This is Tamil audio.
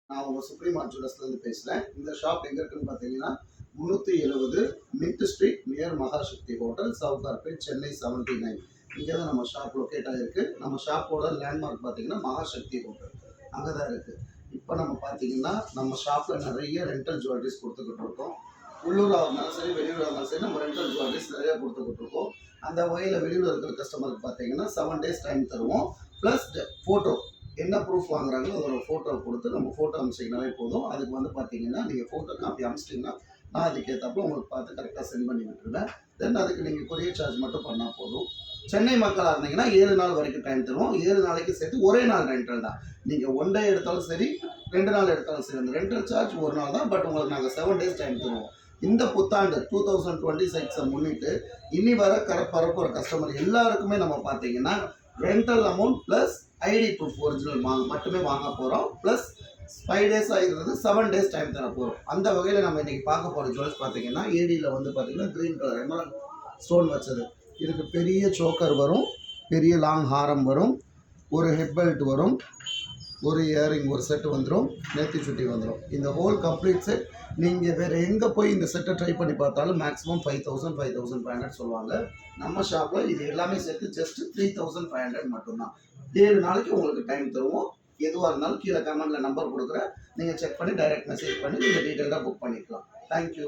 நான் உங்க சுப்ரீம் ஆர்ட் ஜுவல்லர்ஸ்லேருந்து பேசுகிறேன். இந்த ஷாப் எங்கே இருக்குன்னு பார்த்தீங்கன்னா 370 மின்ட் ஸ்ட்ரீட் நியர் மகாசக்தி ஹோட்டல், சவுகார்பேட், சென்னை 79. இங்கே தான் நம்ம ஷாப் லொக்கேட் ஆகிருக்கு. நம்ம ஷாப்போட லேண்ட்மார்க் பார்த்தீங்கன்னா மகாசக்தி ஹோட்டல் அங்கே தான் இருக்குது. இப்போ நம்ம பார்த்தீங்கன்னா நம்ம ஷாப்பில் நிறைய ரெண்டல் ஜுவல்லரிஸ் கொடுத்துக்கிட்டு இருக்கோம். உள்ளூராக இருந்தாலும் சரி, வெளியூராக இருந்தாலும் சரி, நம்ம ரெண்டல் ஜுவல்லரிஸ் நிறையா கொடுத்துக்கிட்டு இருக்கோம். அந்த வகையில் வெளியூர் இருக்கிற கஸ்டமருக்கு பார்த்தீங்கன்னா 7 days டைம் தருவோம். ப்ளஸ் ஃபோட்டோ என்ன ப்ரூஃப் வாங்குறாங்களோ அதோட ஃபோட்டோ கொடுத்து நம்ம ஃபோட்டோ அனுப்பிச்சிங்கனாலே போதும். அதுக்கு வந்து பார்த்தீங்கன்னா நீங்கள் ஃபோட்டோ காப்பி அனுப்பிச்சிட்டிங்கன்னா நான் அதுக்கேற்றப்போ உங்களுக்கு பார்த்து கரெக்டாக சென்ட் பண்ணி விட்டுருவேன். தென் அதுக்கு நீங்கள் கொரியர் சார்ஜ் மட்டும் பண்ணால் போதும். சென்னை மக்களாக இருந்தீங்கன்னா 7 நாள் வரைக்கும் டைம் தருவோம். 7 நாளைக்கு சேர்த்து ஒரே நாள் ரெண்டல் தான். நீங்கள் 1 day எடுத்தாலும் சரி, 2 நாள் எடுத்தாலும் சரி, அந்த ரெண்டல் சார்ஜ் ஒரு நாள் தான். பட் உங்களுக்கு நாங்கள் 7 days டைம் தருவோம். இந்த புத்தாண்டு 2026 முன்னிட்டு இனி வர பரப்புற கஸ்டமர் எல்லாருக்குமே நம்ம பார்த்தீங்கன்னா rental amount plus ID proof original மட்டுமே வாங்க போகிறோம். ப்ளஸ் 5 days ஆகிறது 7 days டைம் தர போகிறோம். அந்த வகையில் நம்ம இன்றைக்கி பார்க்க போகிற ஜுவல்ஸ் பார்த்தீங்கன்னா ஏடியில் வந்து பார்த்தீங்கன்னா க்ரீன் கலர் எமரல்ட் ஸ்டோன் வச்சது. இதுக்கு பெரிய சோக்கர் வரும், பெரிய லாங் ஹாரம் வரும், ஒரு ஹெட் பெல்ட் வரும், ஒரு இயரிங் ஒரு செட்டு வந்துடும், நேர்த்தி சுட்டி வந்துடும். இந்த ஹோல் கம்ப்ளீட் செட் நீங்கள் வேறு எங்கே போய் இந்த செட்டை ட்ரை பண்ணி பார்த்தாலும் மேக்ஸிமம் 5000 5500 சொல்லுவாங்க. நம்ம ஷாப்பில் இது எல்லாமே சேர்த்து ஜஸ்ட் 3500 மட்டும்தான். 7 நாளைக்கு உங்களுக்கு டைம் தருவோம். எதுவாக இருந்தாலும் கீழே கமெண்ட்டில் நம்பர் கொடுக்குறேன், நீங்கள் செக் பண்ணி டைரெக்ட் மெசேஜ் பண்ணி நீங்கள் டீட்டெயிலாக புக் பண்ணிக்கலாம். தேங்க்யூ.